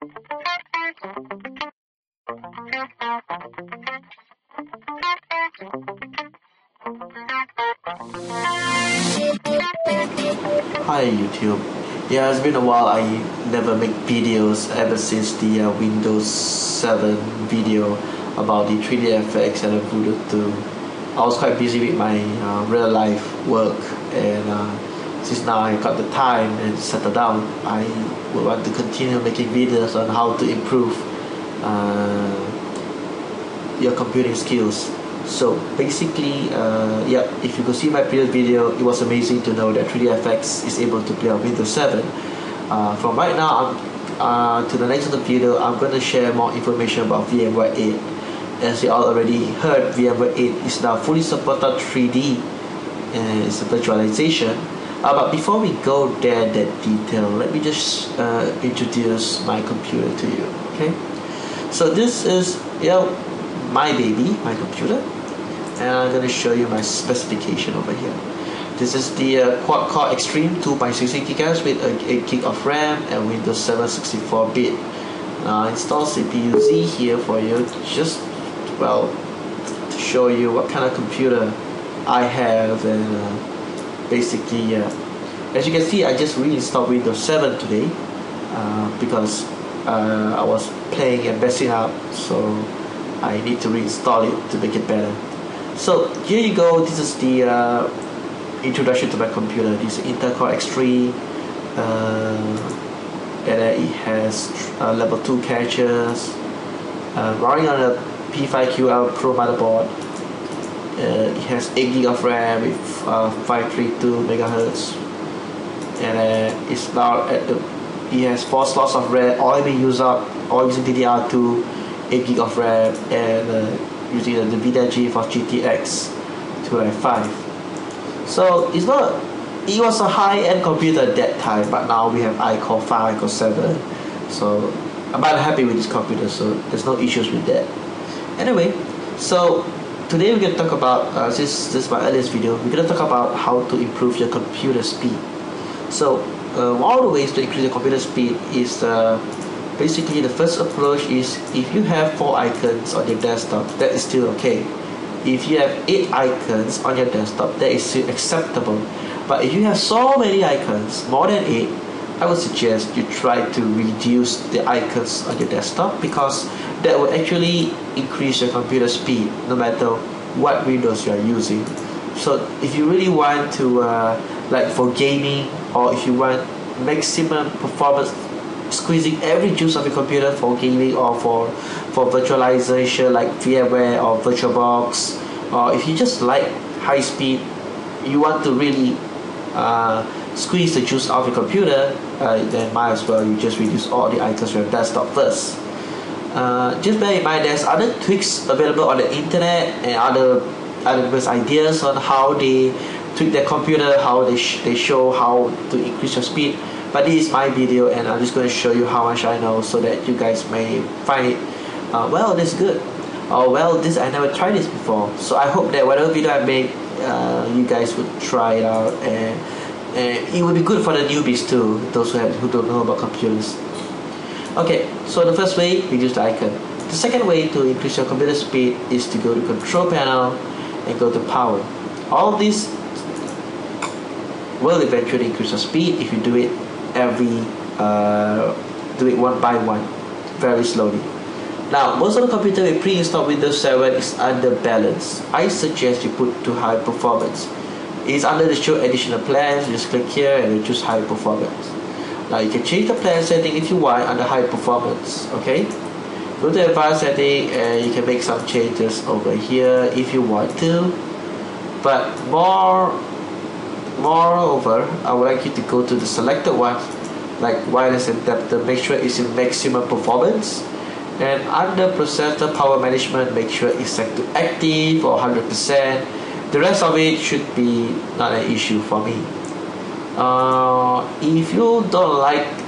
Hi YouTube. Yeah, it's been a while. I never make videos ever since the Windows 7 video about the 3D-FX and the Voodoo 2. I was quite busy with my real life work, and since now I got the time and settled down, I would want to continue making videos on how to improve your computing skills. So basically, yeah, if you could see my previous video, it was amazing to know that 3D-FX is able to play on Windows 7. From right now to the next video, I'm going to share more information about VMware 8. As you all already heard, VMware 8 is now fully supported 3D, and it's a virtualization. But before we go there that detail, let me just introduce my computer to you. Okay, so this is my baby, my computer, and I'm going to show you my specification over here. This is the quad-core Extreme 2.66 GHz with 8 GB of RAM and Windows 7 64-bit. Install CPU-Z here for you, just to show you what kind of computer I have, and basically, as you can see, I just reinstalled Windows 7 today because I was playing and messing up, so I need to reinstall it to make it better. So here you go. This is the introduction to my computer. This is Intel Core Extreme, and it has level 2 caches, running on a P5QL Pro motherboard. It has 8 GB of RAM with 532 MHz, and it's now at the. It has 4 slots of RAM, all being used up, all using DDR2. 8 GB of RAM, and using the NVIDIA GeForce GTX 295. So it's not. It was a high-end computer at that time, but now we have iCore 5, iCore 7. So I'm happy with this computer, so there's no issues with that. Anyway, so today we're going to talk about, this is my earliest video, we're going to talk about how to improve your computer speed. So one of the ways to increase your computer speed is basically, the first approach is if you have 4 icons on your desktop, that is still okay. If you have 8 icons on your desktop, that is still acceptable. But if you have so many icons, more than 8, I would suggest you try to reduce the icons on your desktop, because that will actually increase your computer speed no matter what Windows you are using. So if you really want to, like for gaming, or if you want maximum performance, squeezing every juice of your computer for gaming or for virtualization like VMware or VirtualBox, or if you just like high speed, you want to really squeeze the juice out of your computer, then might as well you just reduce all the icons on your desktop first. Just bear in mind there's other tweaks available on the internet and other ideas on how they tweak their computer, how they show how to increase your speed. But this is my video, and I'm just going to show you how much I know, so that you guys may find it, well, this is good, or well, this I never tried this before. So I hope that whatever video I make, you guys would try it out, and it would be good for the newbies too, those who don't know about computers. Okay, so the first way, reduce the icon. The second way to increase your computer speed is to go to Control Panel and go to Power. All this will eventually increase your speed if you do it do it one by one, very slowly. Now, most of the computer with pre-installed Windows 7 is under balance. I suggest you put to high performance. It's under the show additional plans. You just click here and you choose high performance. Now you can change the plan setting if you want under high performance. Okay, go to advanced setting and you can make some changes over here if you want to. But moreover, I would like you to go to the selected one, like wireless adapter. Make sure it's in maximum performance, and under processor power management, make sure it's set to active or 100%. The rest of it should be not an issue for me. If you don't like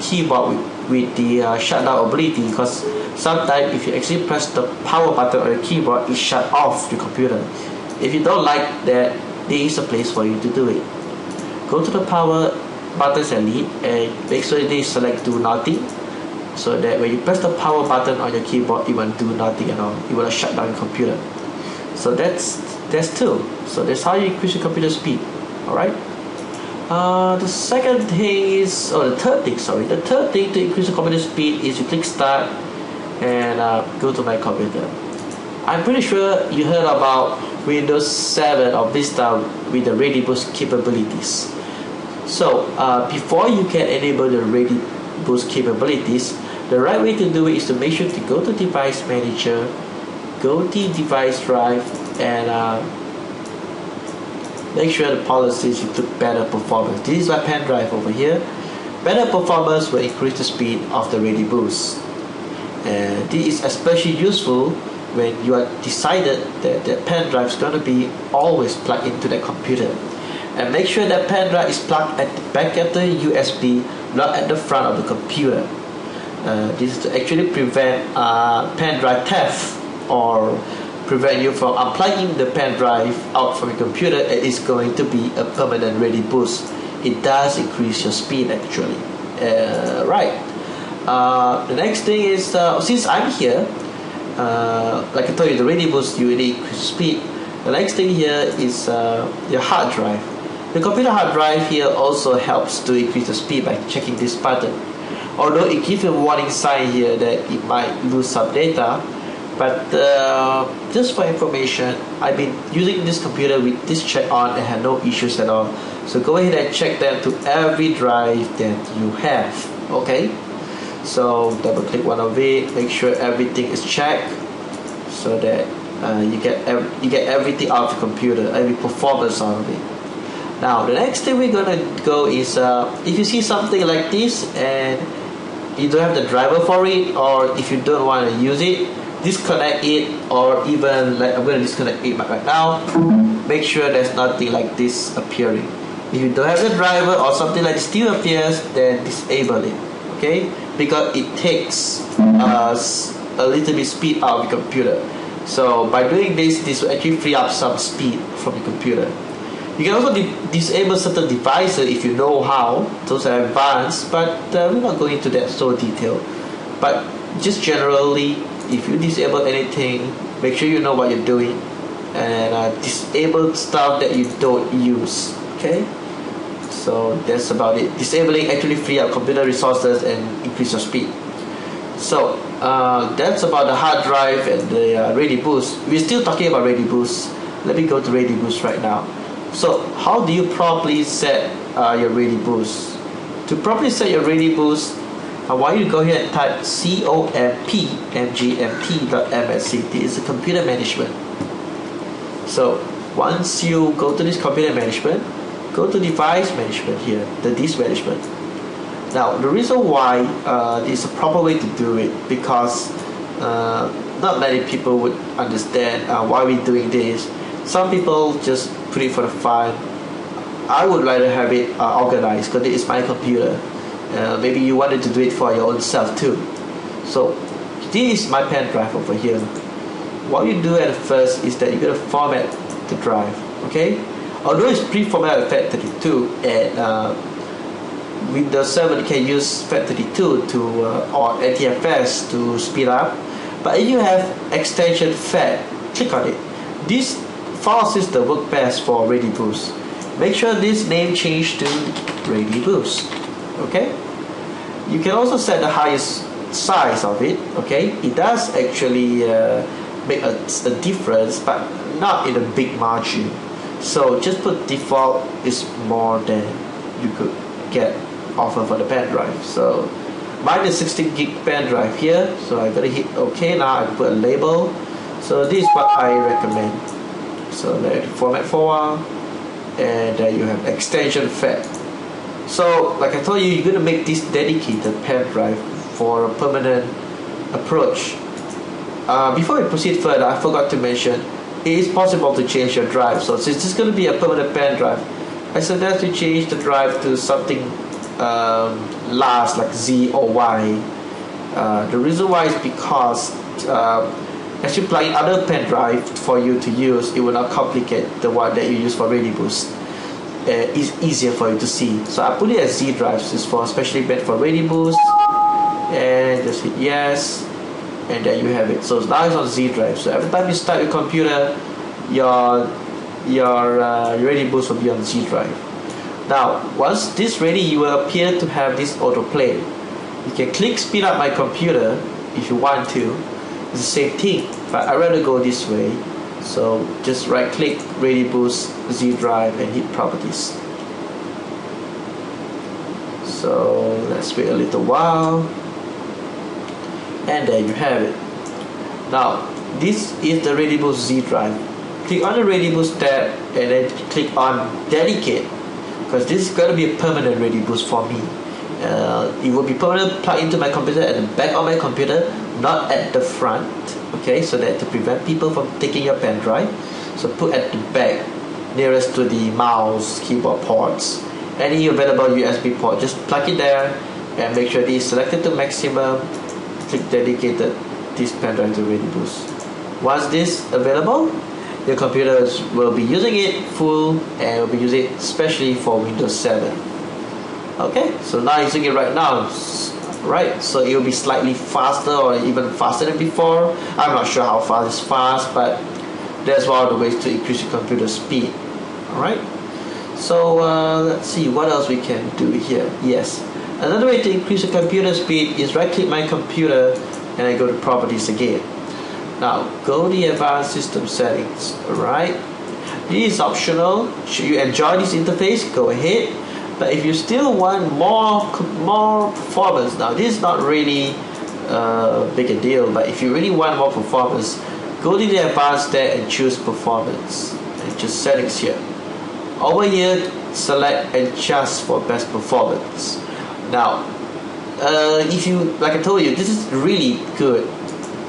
keyboard with the shutdown ability, because sometimes if you actually press the power button on the keyboard, it shut off the computer. If you don't like that, there is a place for you to do it. Go to the power buttons and lead, and make sure they select do nothing. so that when you press the power button on your keyboard, it will do nothing at all. It will shut down your computer. So that's two. So that's how you increase your computer speed. Alright. The second thing is, the third thing to increase the computer speed is you click start and go to my computer. I'm pretty sure you heard about Windows 7 or Vista with the ReadyBoost capabilities. So before you can enable the ReadyBoost capabilities, the right way to do it is to make sure to go to Device Manager, go to Device Drive, and make sure the policies include better performance. This is my pen drive over here. Better performance will increase the speed of the ReadyBoost. And this is especially useful when you are decided that the pen drive is going to be always plugged into the computer. And make sure that pen drive is plugged at the back of the USB, not at the front of the computer. This is to actually prevent pen drive theft or prevent you from unplugging the pen drive out from your computer. It is going to be a permanent ReadyBoost. It does increase your speed actually. Right. The next thing is, since I'm here, like I told you, the ReadyBoost you really increase speed. The next thing here is your hard drive. The computer hard drive here also helps to increase the speed by checking this button. Although it gives you a warning sign here that it might lose some data, but just for information, I've been using this computer with this check on and had no issues at all. So go ahead and check them to every drive that you have. Okay. So double click one of it, make sure everything is checked, so that you get everything out of the computer, every performance out of it. Now the next thing we're gonna go is if you see something like this and you don't have the driver for it, or if you don't want to use it, disconnect it, or even like I'm gonna disconnect it right now. Make sure there's nothing like this appearing. If you don't have the driver or something like this still appears, then disable it. Okay, because it takes a little bit speed out of the computer. So by doing this, this will actually free up some speed from the computer. You can also disable certain devices if you know how. Those are advanced, but we're not going into that so detail. But just generally, if you disable anything, make sure you know what you're doing, and disable stuff that you don't use. Okay. So that's about it. Disabling actually free up computer resources and increase your speed. So that's about the hard drive and the ReadyBoost. We're still talking about ReadyBoost. Let me go to ReadyBoost right now. So how do you properly set your ReadyBoost? To properly set your ReadyBoost, I want you to go here and type compmgmt.msc. This is computer management. So once you go to this computer management, go to device management here, the disk management. Now the reason why this is a proper way to do it, because not many people would understand why we're doing this. Some people just put it for the fun. I would rather have it organized because it is my computer. Maybe you wanted to do it for your own self too. So this is my pen drive over here. What you do at first is that you're going to format the drive. Okay, although it's pre-formatted FAT32 and Windows 7 can use FAT32 to or NTFS to speed up, but if you have extension FAT, click on it. This file system works best for ReadyBoost. Make sure this name change to ReadyBoost. Okay, you can also set the highest size of it. Okay, it does actually make a difference, but not in a big margin. So just put default is more than you could get offer for the pen drive. So mine is 16 gig pen drive here, so I'm gonna hit OK. Now I put a label. So this is what I recommend. So let it format for a while, and you have extension FAT. So like I told you, you're gonna make this dedicated pen drive for a permanent approach. Before we proceed further, I forgot to mention it is possible to change your drive. So since it's going to be a permanent pen drive, I suggest you change the drive to something last like Z or Y. The reason why is because as you plug in other pen drive for you to use, it will not complicate the one that you use for ReadyBoost. It's easier for you to see. So I put it as Z drives. It's for especially meant for ReadyBoost, and just hit yes, and there you have it. So now it's on Z drive. So every time you start your computer, your ReadyBoost will be on Z drive. Now once this ready, you will appear to have this autoplay. You can click speed up my computer if you want to. It's the same thing, but I'd rather go this way. So just right click ReadyBoost Z drive and hit properties. So let's wait a little while, and there you have it. Now this is the ReadyBoost Z drive. Click on the ReadyBoost tab and then click on dedicate, because this is going to be a permanent ReadyBoost for me. It will be permanent plugged into my computer at the back of my computer, not at the front. Okay, so that to prevent people from taking your pen drive. So put at the back, nearest to the mouse, keyboard ports. Any available USB port, just plug it there and make sure it is selected to maximum. Click dedicated this pen drive to ReadyBoost. Once this available, your computers will be using it full and will be using it especially for Windows 7. Okay, so now using it right now, right? So it will be slightly faster or even faster than before. I'm not sure how fast is fast, but that's one of the ways to increase your computer speed. Alright, so let's see what else we can do here. Yes, another way to increase your computer speed is right click my computer and I go to properties again. Now go to the advanced system settings. Alright, this is optional. Should you enjoy this interface, go ahead. But if you still want more performance, now this is not really big a deal, but if you really want more performance, go to the advanced tab and choose performance and choose settings here. Over here, select adjust for best performance. Now if you, like I told you, this is really good,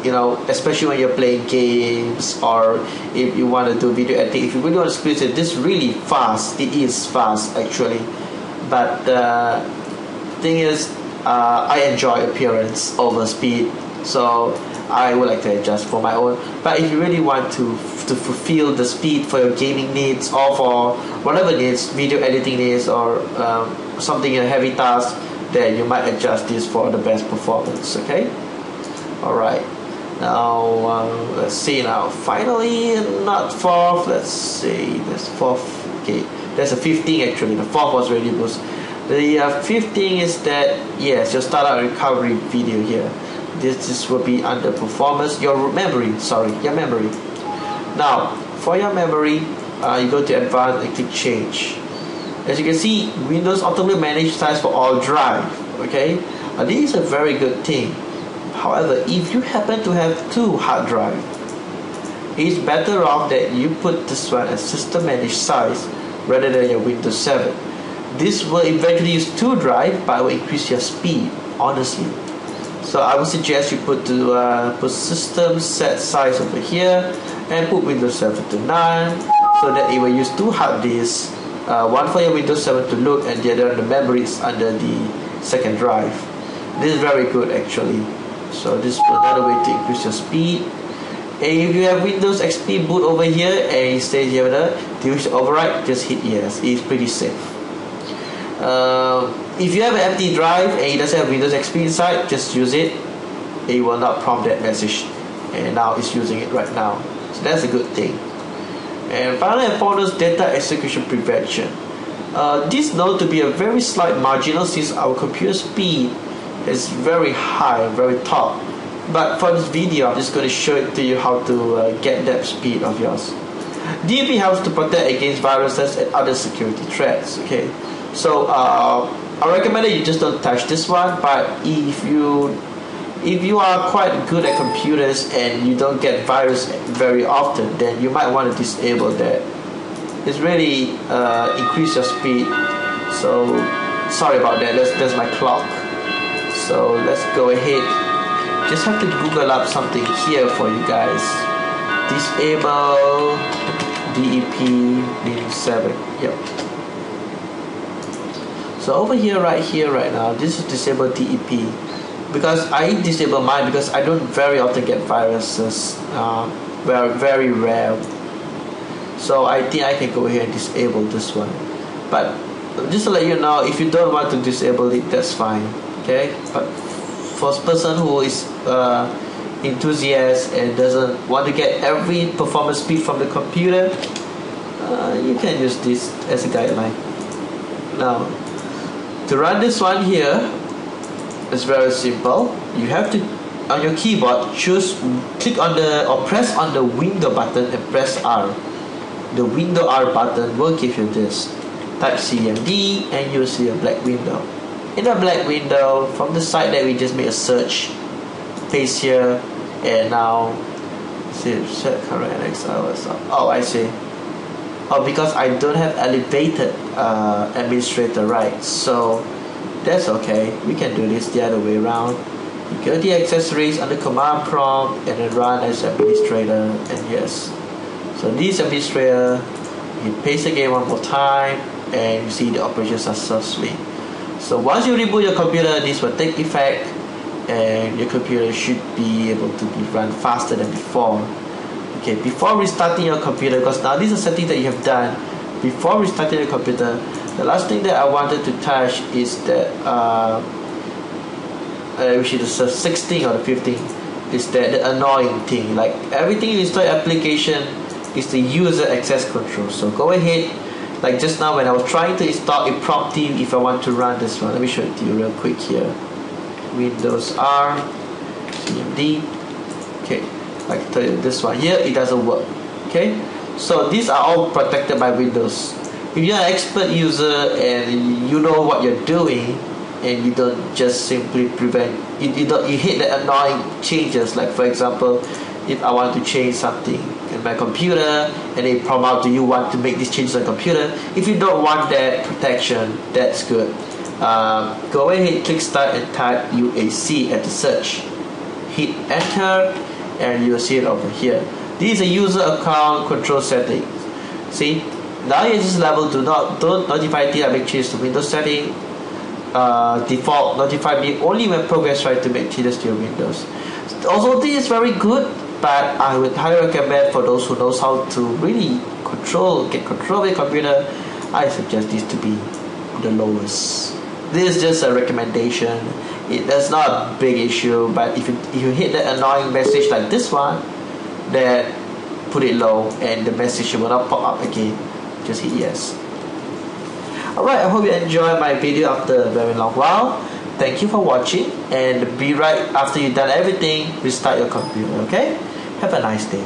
you know, especially when you're playing games or if you want to do video editing. If you really want to squeeze it, this is really fast. It is fast actually. But the thing is, I enjoy appearance over speed, so I would like to adjust for my own. But if you really want to fulfill the speed for your gaming needs or for whatever needs, video editing needs or something in a heavy task, then you might adjust this for the best performance. Okay. Alright. Now let's see. Now finally, not fourth. Let's see. That's fourth. Okay. There's a 15 actually. The fourth was ReadyBoost. The fifth thing is that yes, your startup recovery video here. This will be under performance. Your memory. Sorry, your memory. Now for your memory, you go to advanced and click change. As you can see, Windows automatically manage size for all drive. Okay, this is a very good thing. However, if you happen to have 2 hard drive, it's better off that you put this one as system managed size rather than your Windows 7. This will eventually use 2 drive, but will increase your speed, honestly. So I would suggest you put system set size over here and put Windows 7 to none, so that it will use 2 hard disks, one for your Windows 7 to load and the other on the memories under the second drive. This is very good actually. So this is another way to increase your speed. And if you have Windows XP boot over here and it says here to use override, just hit yes. It's pretty safe. If you have an empty drive and it doesn't have Windows XP inside, just use it. It will not prompt that message, and now it's using it right now. So that's a good thing. And finally, and foremost, data execution prevention. This known to be a very slight marginal since our computer speed is very high, very top. But for this video, I'm just going to show it to you how to get that speed of yours. DEP helps to protect against viruses and other security threats. Okay, so I recommend that you just don't touch this one. But if you are quite good at computers and you don't get virus very often, then you might want to disable that. It's really increase your speed. So sorry about that. That's my clock. So let's go ahead. Just have to Google up something here for you guys. Disable DEP-UAC. Yep. So over here, right now, this is disable DEP. Because I disable mine because I don't very often get viruses. Very rare. So I think I can go ahead and disable this one. But just to let you know, if you don't want to disable it, that's fine. Okay. But for a person who is enthusiast and doesn't want to get every performance speed from the computer, you can use this as a guideline. Now, to run this one here, it's very simple. You have to, on your keyboard, click on or press on the window button and press R. The window R button will give you this. Type CMD and you'll see a black window. In a black window, from the side that we just made a search, paste here, and now see set current oh, I see. Oh, because I don't have elevated administrator rights, so that's okay. We can do this the other way around. You go to the accessories under command prompt and then run as administrator, and yes. So this administrator, you paste again one more time, and you see the operations are successfully. So once you reboot your computer, this will take effect, and your computer should be able to be run faster than before. Okay, before restarting your computer, because now this is a setting that you have done before restarting your computer, the last thing that I wanted to touch is that which is the 16th or the 15th, is that the annoying thing. Like everything you install application is the user access control. So go ahead, like just now when I was trying to install a property, if I want to run this one, let me show it to you real quick here. Windows R, CMD. Okay, like I tell you, this one here, it doesn't work. Okay, so these are all protected by Windows. If you're an expert user and you know what you're doing, and you don't just simply prevent, you hit the annoying changes. Like for example, if I want to change something in my computer and they prompt out, do you want to make these changes on the computer? If you don't want that protection, that's good. Go ahead, click start and type UAC at the search. Hit enter and you'll see it over here. This is a user account control settings. See, now you just level don't notify till I make changes to Windows setting. Default notify me only when progress try to make changes to your Windows. Also, this is very good, but I would highly recommend for those who knows how to really get control of your computer, I suggest this to be the lowest. This is just a recommendation. That's not a big issue, but if you hit the annoying message like this one, then put it low and the message will not pop up again. Just hit yes. Alright, I hope you enjoyed my video after a very long while. Thank you for watching, and be right after you've done everything, restart your computer, okay? Have a nice day.